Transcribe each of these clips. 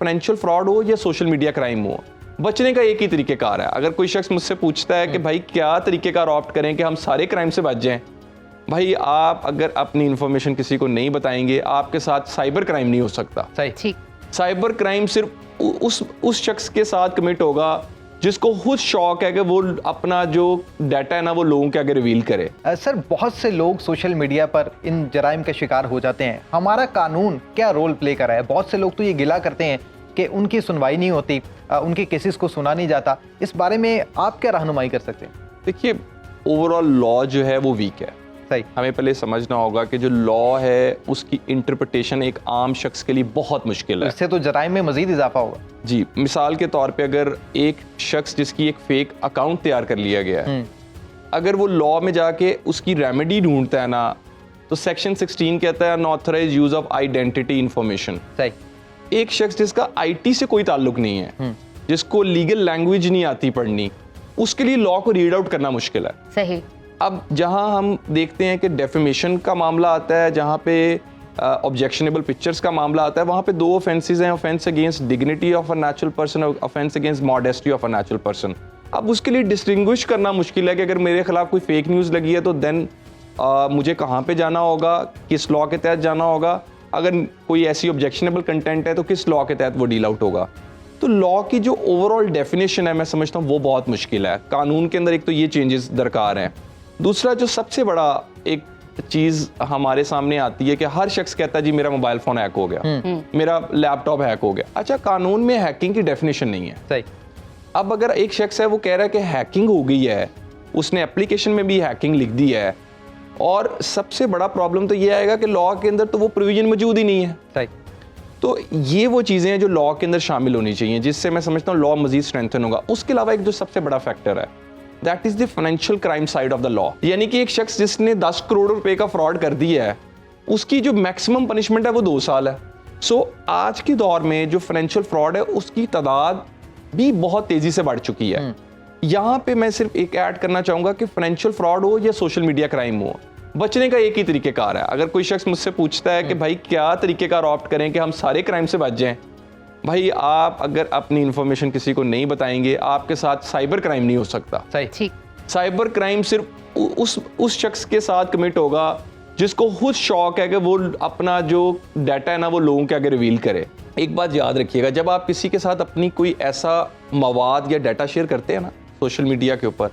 Financial fraud हो या social media crime हो, बचने का एक ही तरीकेकार है। अगर कोई शख्स मुझसे पूछता है कि भाई क्या तरीकेकार ऑप्ट करें कि हम सारे क्राइम से बच जाएं, भाई आप अगर अपनी इंफॉर्मेशन किसी को नहीं बताएंगे, आपके साथ साइबर क्राइम नहीं हो सकता। सही, ठीक। साइबर क्राइम सिर्फ उस शख्स के साथ कमिट होगा जिसको खुद शौक है कि वो अपना जो डाटा है ना वो लोगों के आगे रिवील करे। सर, बहुत से लोग सोशल मीडिया पर इन जराइम का शिकार हो जाते हैं, हमारा कानून क्या रोल प्ले कर रहा है? बहुत से लोग तो ये गिला करते हैं कि उनकी सुनवाई नहीं होती, उनके केसेस को सुना नहीं जाता। इस बारे में आप क्या रहनुमाई कर सकते हैं? देखिए, ओवरऑल लॉ जो है वो वीक है। सही। हमें पहले समझना होगा कि जो लॉ है उसकी इंटरप्रिटेशन एक आम शख्स के लिए बहुत मुश्किल है। इससे तो जराइम में मजीद इजाफा होगा। जी, मिसाल के तौर पे अगर एक शख्स जिसकी एक फेक अकाउंट तैयार कर लिया गया है, अगर वो लॉ में जाके उसकी रेमेडी ढूंढता है ना, तो सेक्शन 16 कहता है unauthorised use of identity information. सही। एक शख्स जिसका आईटी से कोई ताल्लुक नहीं है, जिसको लीगल लैंग्वेज नहीं आती पढ़नी, उसके लिए लॉ को रीड आउट करना मुश्किल है। सही। अब जहां हम देखते हैं कि डेफेमेशन का मामला आता है, जहां पे ऑब्जेक्शनेबल पिक्चर्स का मामला आता है, वहां पे दो ऑफेंसेस हैं, offence against dignity of a natural person और offence against modesty of a natural person. अब उसके लिए डिस्टिंग्विश करना मुश्किल है कि अगर मेरे खिलाफ कोई फेक न्यूज़ लगी है तो देन मुझे कहाँ पे जाना होगा, किस लॉ के तहत जाना होगा, अगर कोई ऐसी ऑब्जेक्शनेबल कंटेंट है तो किस लॉ के तहत वो डील आउट होगा। तो लॉ की जो ओवरऑल डेफिनेशन है, मैं समझता हूँ वो बहुत मुश्किल है। कानून के अंदर एक तो ये चेंजेस दरकार हैं। दूसरा जो सबसे बड़ा एक चीज़ हमारे सामने आती है कि हर शख्स कहता है जी मेरा मोबाइल फ़ोन हैक हो गया, मेरा लैपटॉप हैक हो गया। अच्छा, कानून में हैकिंग की डेफिनेशन नहीं है। सही। अब अगर एक शख्स है वो कह रहा है कि हैकिंग हो गई है, उसने एप्लीकेशन में भी हैकिंग लिख दी है, और सबसे बड़ा प्रॉब्लम तो ये आएगा कि लॉ के अंदर तो वो प्रोविजन मौजूद ही नहीं है। सही। तो ये वो चीज़ें हैं जो लॉ के अंदर शामिल होनी चाहिए, जिससे मैं समझता हूँ लॉ मजीद स्ट्रेंथन होगा। उसके अलावा एक जो सबसे बड़ा फैक्टर है, that is the financial crime side of the law. यानी कि एक शख्स जिसने 10 करोड़ रुपए का फ्रॉड कर दिया है, उसकी जो मैक्सिमम पनिशमेंट है वो 2 साल है। सो आज के दौर में जो फाइनेंशियल फ्रॉड है उसकी तादाद भी बहुत तेजी से बढ़ चुकी है। यहाँ पे मैं सिर्फ एक ऐड करना चाहूंगा कि फाइनेंशियल फ्रॉड हो या सोशल मीडिया क्राइम हो, बचने का एक ही तरीकेकार है। अगर कोई शख्स मुझसे पूछता है कि भाई क्या तरीकेकार ऑप्ट करें कि हम सारे क्राइम से बच जाएं, भाई आप अगर अपनी इंफॉर्मेशन किसी को नहीं बताएंगे, आपके साथ साइबर क्राइम नहीं हो सकता। सही। ठीक। साइबर क्राइम सिर्फ उस शख्स के साथ कमिट होगा जिसको खुद शौक है कि वो अपना जो डाटा है ना वो लोगों के आगे रिवील करे। एक बात याद रखिएगा, जब आप किसी के साथ अपनी कोई ऐसा मवाद या डाटा शेयर करते हैं ना सोशल मीडिया के ऊपर,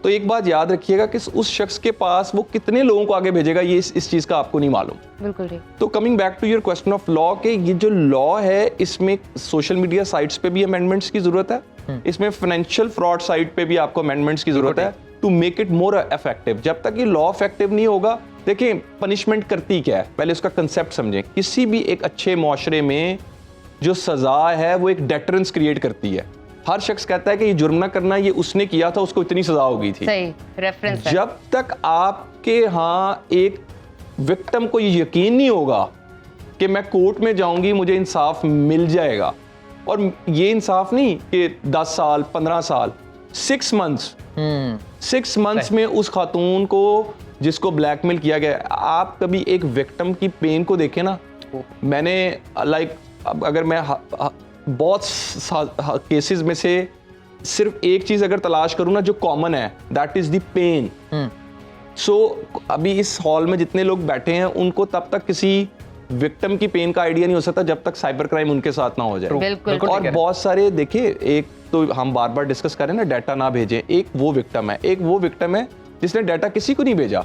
तो एक बात याद रखिएगा कि उस शख्स के पास वो कितने लोगों को आगे भेजेगा, ये इस चीज़ का आपको नहीं मालूम। बिल्कुल ठीक। तो coming back to your question of law, के ये जो लॉ है इसमें सोशल मीडिया साइट्स पे भी अमेंडमेंट्स की जरूरत है, इसमें फाइनेंशियल फ्रॉड साइट पे भी आपको अमेंडमेंट्स की जरूरत है to make it more effective. जब तक ये लॉ इफेक्टिव नहीं होगा, देखिए पनिशमेंट करती क्या है, पहले उसका कंसेप्ट समझें। किसी भी एक अच्छे मुआशरे में जो सजा है वो एक डेटरेंस क्रिएट करती है। हर शख्स कहता है कि ये जुर्म ना करना, ये उसने किया था, उसको इतनी सजा हो गई थी। सही रेफरेंस है। जब तक आपके यहाँ एक विक्टिम को ये यकीन नहीं होगा कि मैं कोर्ट में जाऊंगी मुझे इंसाफ मिल जाएगा, और ये इंसाफ नहीं कि 10 साल 15 साल, 6 मंथ्स 6 मंथ्स में उस खातून को जिसको ब्लैकमेल किया गया। आप कभी एक विक्टिम की पेन को देखें ना, मैंने अगर मैं बहुत केसेस में से सिर्फ एक चीज अगर तलाश करूं ना जो कॉमन है, दैट इज द पेन। सो अभी इस हॉल में जितने लोग बैठे हैं उनको तब तक किसी विक्टिम की पेन का आइडिया नहीं हो सकता जब तक साइबर क्राइम उनके साथ ना हो जाए। बिल्कुल। और बहुत सारे देखिए, एक तो हम बार बार डिस्कस करें ना, डाटा ना भेजें, एक वो विक्टिम है, एक वो विक्टिम है जिसने डाटा किसी को नहीं भेजा।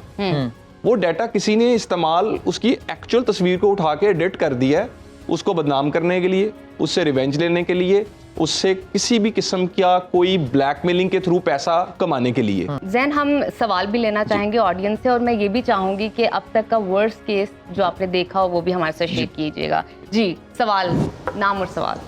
वो डाटा किसी ने इस्तेमाल उसकी एक्चुअल तस्वीर को उठा के एडिट कर दिया है, उसको बदनाम करने के लिए, उससे रिवेंज लेने के लिए, उससे किसी भी किस्म का कोई ब्लैकमेलिंग के थ्रू पैसा कमाने के लिए। जैन, हम सवाल भी लेना चाहेंगे ऑडियंस से, और मैं ये भी चाहूंगी कि अब तक का वर्स्ट केस जो आपने देखा हो वो भी हमारे साथ शेयर कीजिएगा। जी, सवाल, नाम और सवाल।